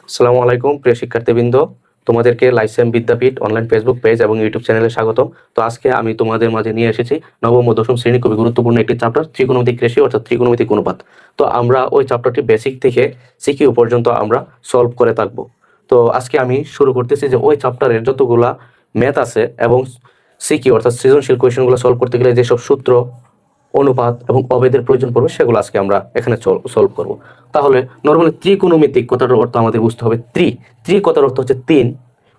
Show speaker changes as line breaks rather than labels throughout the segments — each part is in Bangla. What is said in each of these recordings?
আসসালামু আলাইকুম প্রিয় শিক্ষার্থীবৃন্দ, তোমাদেরকে লাইসেম বিদ্যাপীঠ অনলাইন ফেসবুক পেজ এবং ইউটিউব চ্যানেলে স্বাগতম। তো আজকে আমি তোমাদের মাঝে নিয়ে এসেছি নবম ও দশম শ্রেণী খুবই গুরুত্বপূর্ণ একটি চ্যাপ্টার, ত্রিকোণমিতিক রেশিও অর্থাৎ ত্রিকোণমিতিক অনুপাত। তো আমরা ওই চ্যাপ্টারটি বেসিক থেকে সিকিউ পর্যন্ত আমরা সলভ করে থাকবো। তো আজকে আমি শুরু করতেছি যে ওই চ্যাপ্টারের যতগুলা ম্যাথ আছে এবং সিকিউ অর্থাৎ সৃজনশীল কোয়েশ্চেনগুলো সলভ করতে গেলে যেসব সূত্র, অনুপাত এবং অবেদের প্রয়োজন পড়বে সেগুলো আজকে আমরা এখানে সলভ করব। তাহলে নরমালি ত্রিকোণমিতিক কথাটার অর্থ আমাদের বুঝতে হবে ত্রি কথার অর্থ হচ্ছে তিন,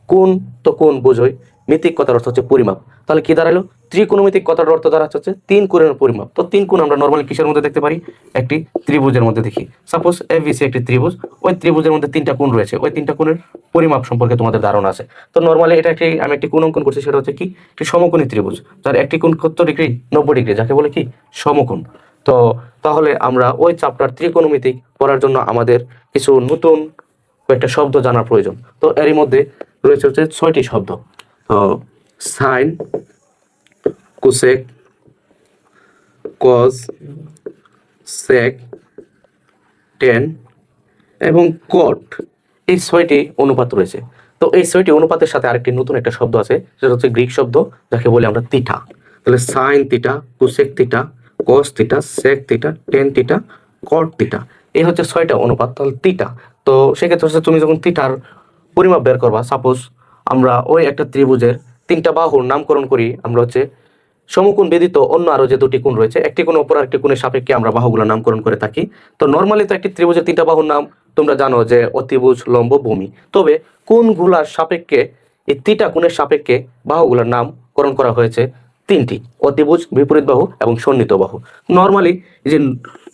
কোণ তো কোণ বোঝোই, মিতিক কথার অর্থ হচ্ছে পরিমাপ। তাহলে কি দাঁড়ালো? ত্রিকোণমিতিক কথার অর্থ দাঁড়াচ্ছে হচ্ছে তিন কোণের পরিমাপ। তো তিন কোণ আমরা নরমালি কিসের মধ্যে দেখতে পারি? একটি ত্রিভুজের মধ্যে দেখি। সাপোজ এবিসি একটি ত্রিভুজ, ওই ত্রিভুজের মধ্যে তিনটা কোণ রয়েছে, ওই তিনটা কোণের পরিমাপ সম্পর্কে তোমাদের ধারণা আছে। তো নরমালি এটা আমি একটি কোণ অঙ্কন করছি, সেটা হচ্ছে কি একটি সমকোণী ত্রিভুজ, যার একটি কোণ কত ডিগ্রি? 90 ডিগ্রি, যাকে বলে কি সমকোণ। তো তাহলে আমরা ওই চ্যাপ্টার ত্রিকোণমিতিক পড়ার জন্য আমাদের কিছু নতুন কয়েকটা শব্দ জানার প্রয়োজন। তো এরই মধ্যে রয়েছে হচ্ছে 6টি শব্দ। তো সাইন, কোসেক, কজ, সেক, টেন এবং কট, এই 6টি অনুপাত রয়েছে। তো এই 6টি অনুপাতের সাথে আরেকটি নতুন একটা শব্দ আছে, সেটা হচ্ছে গ্রিক শব্দ, যাকে বলি আমরা থিটা। তাহলে sine theta, cosec theta, cos theta, sec theta, tan theta, cot theta, এই হচ্ছে 6টা অনুপাত। তাহলে থিটা, তো সেক্ষেত্রে হচ্ছে তুমি যখন থিটার পরিমাপ বের করবা, সাপোজ আমরা ওই একটা ত্রিভুজের তিনটা বাহুর নামকরণ করি, আমরা হচ্ছে সমকোণ ব্যতীত অন্য আরো যে দুটি কোণ রয়েছে, একটি কোণ অপর আরেকটি কোণের সাপেক্ষে আমরা বাহুগুলোর নামকরণ করে থাকি। তো নর্মালি তো একটি ত্রিভুজের তিনটা বাহুর নাম তোমরা জানো, যে অতিভুজ, লম্ব, ভূমি। তবে কোণগুলার সাপেক্ষে, এই থিটা কোণের সাপেক্ষে বাহুগুলোর নামকরণ করা হয়েছে তিনটি: অতিভুজ, বিপরীত বাহু এবং সন্নিহিত বাহু। নর্মালি যে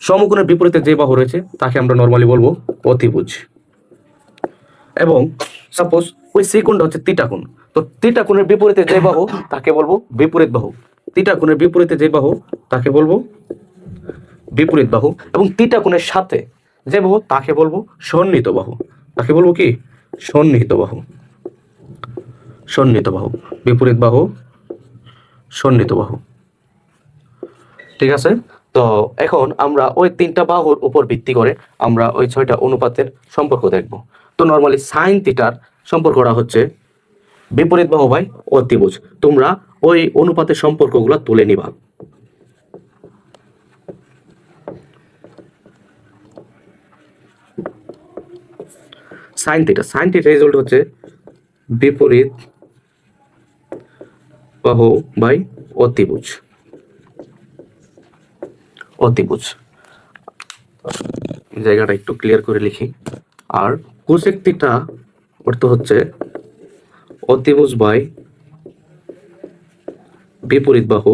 সমকোণের বিপরীতে যে বাহু রয়েছে তাকে আমরা নর্মালি বলবো অতিভুজ। এবং সাপোজ ওই সি কোণটা হচ্ছে থিটা কোণ, তো থিটা কোণের বিপরীতে যে বাহু তাকে বলবো বিপরীত বাহু। থিটা কোণের বিপরীতে যে বাহু তাকে বলবো বিপরীত বাহু। এবং থিটা কোণের সাথে যে বাহু তাকে বলবো সন্নিহিত বাহু। তাকে বলবো কি? সন্নিহিত বাহু। সন্নিহিত বাহু, বিপরীত বাহু, সন্নিহিত বাহু। ঠিক আছে? তো এখন আমরা ওই তিনটা বাহুর উপর ভিত্তি করে আমরা ওই 6টা অনুপাতের সম্পর্ক দেখব। তো নর্মালি সাইন থিটার সম্পর্কটা হচ্ছে বিপরীত বাহু বাই অতিভুজ। তোমরা ওই অনুপাতের সম্পর্কগুলো তুলে নিবা। সাইন থিটা রেজাল্ট হচ্ছে বিপরীত বাহু বাই অতিভুজ। জায়গাটা একটু ক্লিয়ার করে লিখি। আর কোসেক থিটা অর্থ হচ্ছে অতিভুজ বাই বিপরীত বাহু।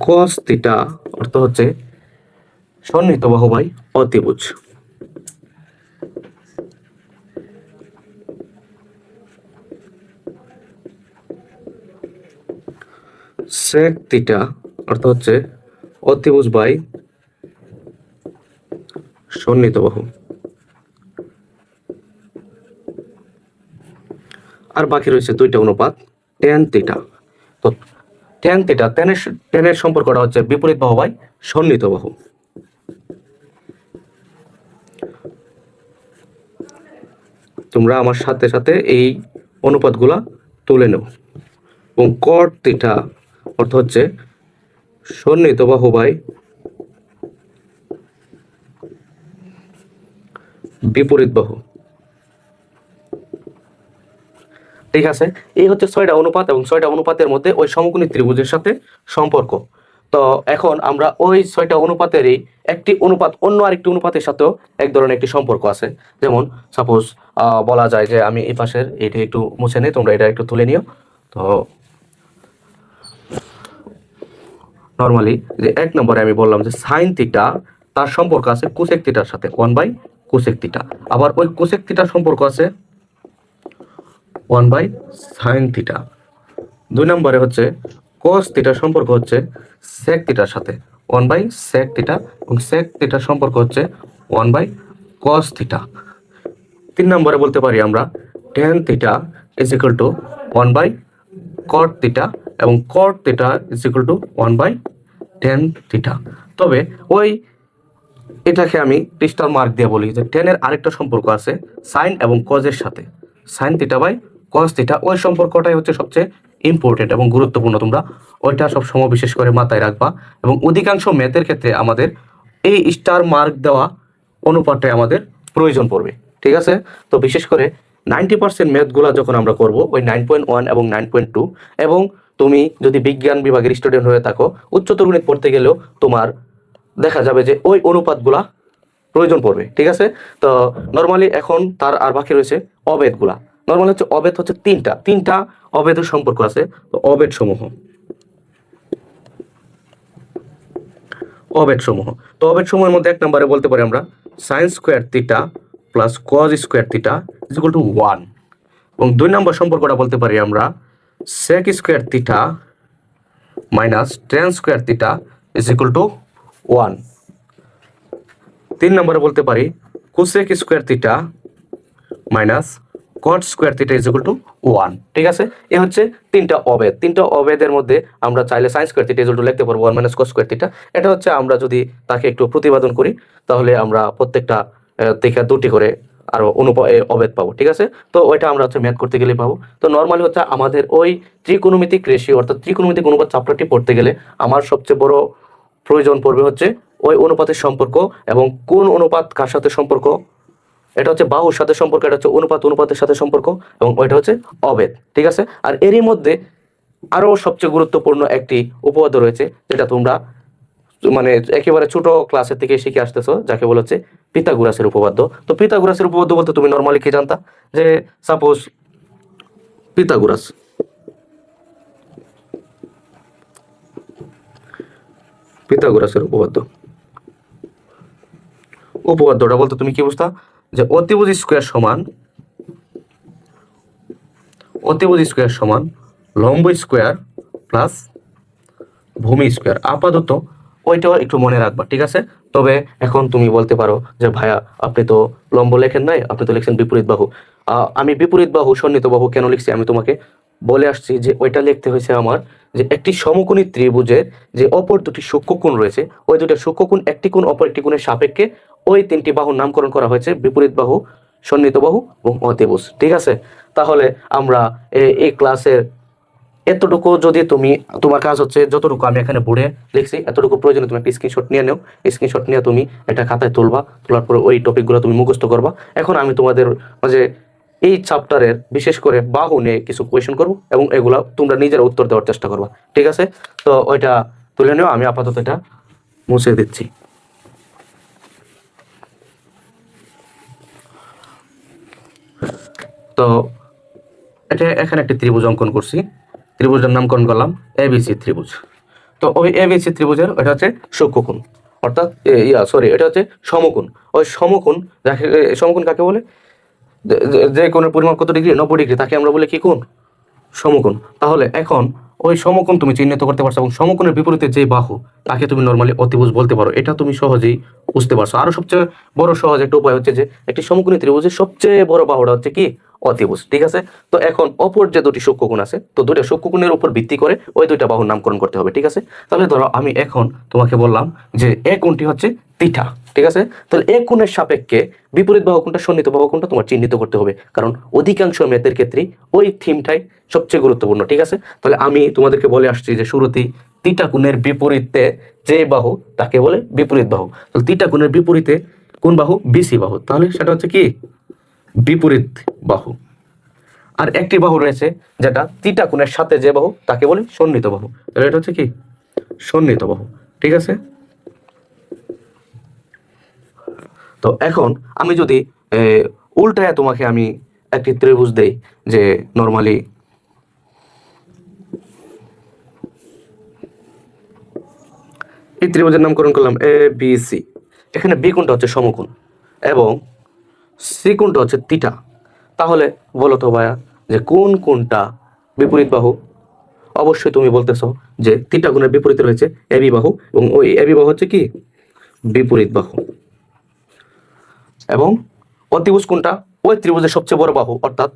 কস থিটা অর্থ হচ্ছে সন্নিহিত বাহু বাই অতিভুজ। সেক থিটা অর্থ হচ্ছে অতিভুজ বাই সন্নিহিত বাহু। আর বাকি রয়েছে 2টা অনুপাত, ট্যান থিটা। তো ট্যান থিটা, ট্যানের সম্পর্কটা হচ্ছে বিপরীত বাহু বাই সন্নিহিত বাহু। তোমরা আমার সাথে সাথে এই অনুপাতগুলা তুলে নেও। এবং কট থিটা অর্থ হচ্ছে সন্নিহিত বাহু বাই বিপরীত বাহু। ঠিক আছে? এই হচ্ছে 6টা অনুপাত এবং 6টা অনুপাতের মধ্যে ওই সমকোণী ত্রিভুজের সাথে সম্পর্ক। তো এখন আমরা ওই 6টা অনুপাতেরই একটি অনুপাত অন্য আরেকটি অনুপাতের সাথেও এক ধরনের একটি সম্পর্ক আছে। যেমন সাপোজ বলা যায় যে আমি এই পাশের এটা একটু মুছে নেই, তোমরা এটা একটু তুলে নিও। তো নর্মালি যে 1 নম্বরে আমি বললাম যে সাইন থিটা, তার সম্পর্ক আছে কোসেক থিটার সাথে 1 বাই কোসেক থিটা। আবার ওই কোসেক থিটার সম্পর্ক আছে 1 বাই সাইন থিটা। 2 নম্বরে হচ্ছে কস থিটার সম্পর্ক হচ্ছে সেক থিটার সাথে 1 বাই সেক থিটা, এবং সেক থিটার সম্পর্ক হচ্ছে 1 বাই কস থিটা। 3 নম্বরে বলতে পারি আমরা tan theta is equal to 1 by cot theta, এবং cot theta is equal to 1 by tan theta. তবে ওই এটাকে আমি স্টার মার্ক দিয়ে বলি যে টেনের আরেকটা সম্পর্ক আছে সাইন এবং কজের সাথে, sine theta by cos theta, ওই সম্পর্কটাই হচ্ছে সবচেয়ে ইম্পর্টেন্ট এবং গুরুত্বপূর্ণ। তোমরা ওইটা সবসময় বিশেষ করে মাথায় রাখবা, এবং অধিকাংশ ম্যাথের ক্ষেত্রে আমাদের এই স্টার মার্ক দেওয়া অনুপাতটাই আমাদের প্রয়োজন পড়বে, ঠিক আছে? তো বিশেষ করে 90% ম্যাথগুলো যখন আমরা করব ওই 9.1 এবং 9.2, এবং তুমি যদি বিজ্ঞান বিভাগের স্টুডেন্ট হয়ে থাকো উচ্চতর গণিত পড়তে গেলেও তোমার দেখা যাবে যে ওই অনুপাতগুলা প্রয়োজন পড়বে, ঠিক আছে? তো নর্মালি এখন তার আর বাকি রয়েছে অবেদগুলা। নর্মালি হচ্ছে অবেদ হচ্ছে তিনটা অবেদের সম্পর্ক আছে। তো অবেদ সমূহ, তো অবেদ সমূহের মধ্যে 1 নম্বরে বলতে পারি আমরা sine square theta plus cos square theta is equal to 1, এবং 2 নম্বর সম্পর্কটা বলতে পারি আমরা sec square theta minus tan square theta is equal to 1। 3 নম্বরে বলতে পারি cosec square theta minus cot square theta is equal to 1, ঠিক আছে? এ হচ্ছে তিনটা অবেদের মধ্যে আমরা চাইলে sign square theta is equal two লিখতে পারবো 1 মাইনাস কস স্কোয়ার থিটা। এটা হচ্ছে আমরা যদি তাকে একটু প্রতিপাদন করি তাহলে আমরা প্রত্যেকটা থেকে দুটি করে আরো অবেদ পাবো, ঠিক আছে? তো ওইটা আমরা হচ্ছে ম্যাথ করতে গেলে পাবো। তো নর্মালি হচ্ছে আমাদের ওই ত্রিকোণমিতিক রেশিও অর্থাৎ ত্রিকোণমিতিক অনুপাত চ্যাপ্টারটি পড়তে গেলে আমার সবচেয়ে বড় প্রয়োজন পড়বে হচ্ছে ওই অনুপাতের সম্পর্ক, এবং কোন অনুপাত কার সাথে সম্পর্ক, এটা হচ্ছে বাহুর সাথে সম্পর্ক, এটা হচ্ছে অনুপাতের সাথে সম্পর্ক, এবং ওইটা হচ্ছে অবেদ, ঠিক আছে? আর এরই মধ্যে আরো সবচেয়ে গুরুত্বপূর্ণ একটি উপপাদ্য রয়েছে যেটা তোমরা মানে একেবারে ছোট ক্লাসের থেকে শিখে আসতেছো, যাকে বলা হচ্ছে পিথাগোরাসের উপপাদ্য। তো পিথাগোরাসের উপপাদ্য বলতে তুমি নর্মালি কি জানতা যে সাপোজ পিথাগোরাসের উপপাদ্যটা বলতে তুমি কি বুঝতা যে অতিভুজ স্কোয়ার সমান লম্ব স্কোয়ার প্লাস ভূমি স্কোয়ার। আপাতত ওইটাও একটু মনে রাখবা, ঠিক আছে? তবে এখন তুমি বলতে পারো যে ভাইয়া আপনি তো লম্ব লেখেন নাই, আপনি তো লিখছেন বিপরীত বাহু। আমি বিপরীত বাহু সন্নিহিত বাহু কেন লিখছি আমি তোমাকে বলে আসছি যে ওইটা লিখতে হয়েছে আমার যে একটি সমকোণী ত্রিভুজের যে অপর দুটি সূক্ষ্মকোণ রয়েছে, ওই দুটো সূক্ষ্মকোণ একটি কোণ অপর একটি কোণের সাপেক্ষে ওই তিনটি বাহুর নামকরণ করা হয়েছে বিপরীত বাহু, সন্নিহিত বাহু এবং অতিভুজ, ঠিক আছে? তাহলে আমরা এই ক্লাসের এতটুকু যদি তোমার কাজ হচ্ছে যতটুকু আমি এখানে বোর্ডে লিখছি এতটুকু প্রয়োজনে তুমি একটা স্ক্রিনশট নিয়ে নাও, স্ক্রিনশট নিয়ে তুমি একটা খাতায় তোলার পরে ওই টপিকগুলো তুমি মুখস্থ করবা। এখন আমি তোমাদের মাঝে এই চ্যাপ্টারের বিশেষ করে বাহু নিয়ে কিছু কোয়েশ্চেন করবো এবং এগুলা তোমরা নিজেরা উত্তর দেওয়ার চেষ্টা করবা, ঠিক আছে? তো ওইটা তুলে নিও, আমি আপাতত এটা মুছে দিচ্ছি। তো এটা এখানে একটি ত্রিভুজ অঙ্কন করছি, ত্রিভুজের নামকরণ করলাম এবিসি ত্রিভুজ। তো ওই এবিসি ত্রিভুজের এটা হচ্ছে সূক্ষ্মকোণ, অর্থাৎ এটা হচ্ছে সমকোণ। ওই সমকোণ কাকে বলে? যে কোণের পরিমাণ কত ডিগ্রি? 90 ডিগ্রি, তাকে আমরা বলি কি কোণ? সমকোণ। তাহলে এখন ওই সমকোণ তুমি চিহ্নিত করতে পারছো, এবং সমকোণের বিপরীতে যে বাহু তাকে তুমি নর্মালি অতিভুজ বলতে পারো। এটা তুমি সহজেই বুঝতে পারছো। আরো সবচেয়ে বড় সহজ একটা উপায় হচ্ছে যে একটি সমকোণী ত্রিভুজের সবচেয়ে বড় বাহুটা হচ্ছে কি? অতিভুজ, ঠিক আছে? তো এখন অপর যে দুটি সূক্ষ্মকোণ আছে, তো দুইটা সূক্ষ্মকোণের উপর ভিত্তি করে ওই দুইটা বাহুর নামকরণ করতে হবে, ঠিক আছে? তাহলে ধরো আমি এখন তোমাকে বললাম যে এক কোণটি হচ্ছে থিটা, ঠিক আছে? তাহলে এক কোণের সাপেক্ষে বিপরীত বাহু কোণটা সন্নিহিত বাহু কোণটা তোমার চিহ্নিত করতে হবে, কারণ অধিকাংশ ম্যাথের ক্ষেত্রে ওই থিমটাই সবচেয়ে গুরুত্বপূর্ণ, ঠিক আছে? তাহলে আমি তোমাদেরকে বলে আসছি যে শুরুতেই থিটা কোণের বিপরীতে যে বাহু তাকে বলে বিপরীত বাহু। তাহলে থিটা কোণের বিপরীতে কোন বাহু? বিসি বাহু। তাহলে সেটা হচ্ছে কি? বিপরীত বাহু। আর একটি বাহু রয়েছে যেটা থিটা কোণের সাথে যে বাহু তাকে বলে সন্নিহিত বাহু। তাহলে এটা হচ্ছে কি? সন্নিহিত বাহু, ঠিক আছে? তো এখন আমি যদি উল্টায় তোমাকে আমি একটি ত্রিভুজ দেই, যে নর্মালি এই ত্রিভুজের নামকরণ করলাম এ বি সি। এখানে বি কোণটা হচ্ছে সমকোণ এবং সি কোণটা হচ্ছে থিটা। তাহলে বলো তো ভাইয়া যে কোন কোণটা বিপরীত বাহু? অবশ্যই তুমি বলতেছো যে থিটা কোণের বিপরীতে রয়েছে এবি বাহু, এবং ওই এবি বাহু হচ্ছে কি? বিপরীত বাহু। এবং অতিভুজ কোণটা? ওই ত্রিভুজের সবচেয়ে বড় বাহু, অর্থাৎ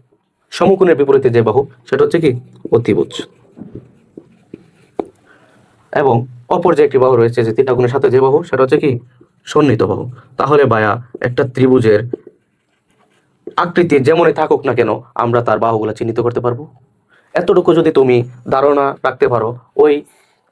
সমকোণের বিপরীতে যে বাহু সেটা হচ্ছে কি? অতিভুজ। এবং অপর যে একটি বাহু রয়েছে যে থিটা কোণের সাথে যে বাহু সেটা হচ্ছে কি? সন্নিহিত বাহু। তাহলে ভাইয়া একটা ত্রিভুজের আকৃতি যেমনই থাকুক না কেন আমরা তার বাহুগুলো চিহ্নিত করতে পারবো। এতটুকু যদি তুমি ধারণা রাখতে পারো ওই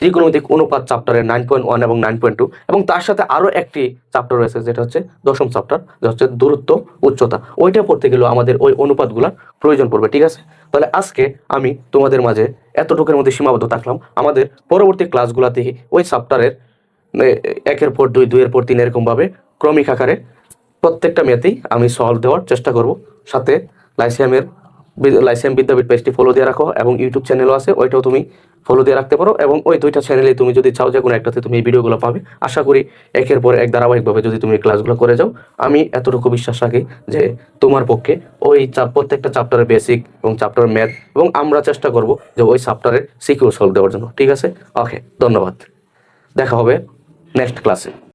ত্রিকোণমিতিক অনুপাত চ্যাপ্টারের 9.1 এবং 9.2 এবং তার সাথে আরো একটি চ্যাপ্টার রয়েছে যেটা হচ্ছে দশম চ্যাপ্টার, যেটা হচ্ছে দূরত্ব উচ্চতা, ওইটা পড়তে গেলেও আমাদের ওই অনুপাতগুলোর প্রয়োজন পড়বে। ঠিক আছে, তাহলে আজকে আমি তোমাদের মাঝে এতটুকুর মধ্যে সীমাবদ্ধ থাকলাম। আমাদের পরবর্তী ক্লাসগুলোতে ওই চ্যাপ্টারের একের পর দুই, দুইয়ের পর তিন এরকমভাবে ক্রমিক আকারে প্রত্যেকটা ম্যাথেই আমি সলভ দেওয়ার চেষ্টা করব। সাথে লাইসিয়াম বিদ্যাপীঠ পেজটি ফলো দিয়ে রাখো এবং ইউটিউব চ্যানেলও আছে, ওইটাও তুমি ফলো দিয়ে রাখতে পারো। এবং ওই দুইটা চ্যানেলে তুমি যদি চাও যে কোনো একটাতে তুমি এই ভিডিওগুলো পাবে। আশা করি একের পর এক ধারাবাহিকভাবে যদি তুমি ক্লাসগুলো করে যাও, আমি এতটুকু বিশ্বাস রাখি যে তোমার পক্ষে ওই প্রত্যেকটা চ্যাপ্টারের বেসিক এবং চ্যাপ্টারের ম্যাথ, এবং আমরা চেষ্টা করব যে ওই চ্যাপ্টারের সিকিউ সলভ দেওয়ার জন্য। ঠিক আছে, ওকে, ধন্যবাদ, দেখা হবে নেক্সট ক্লাসে।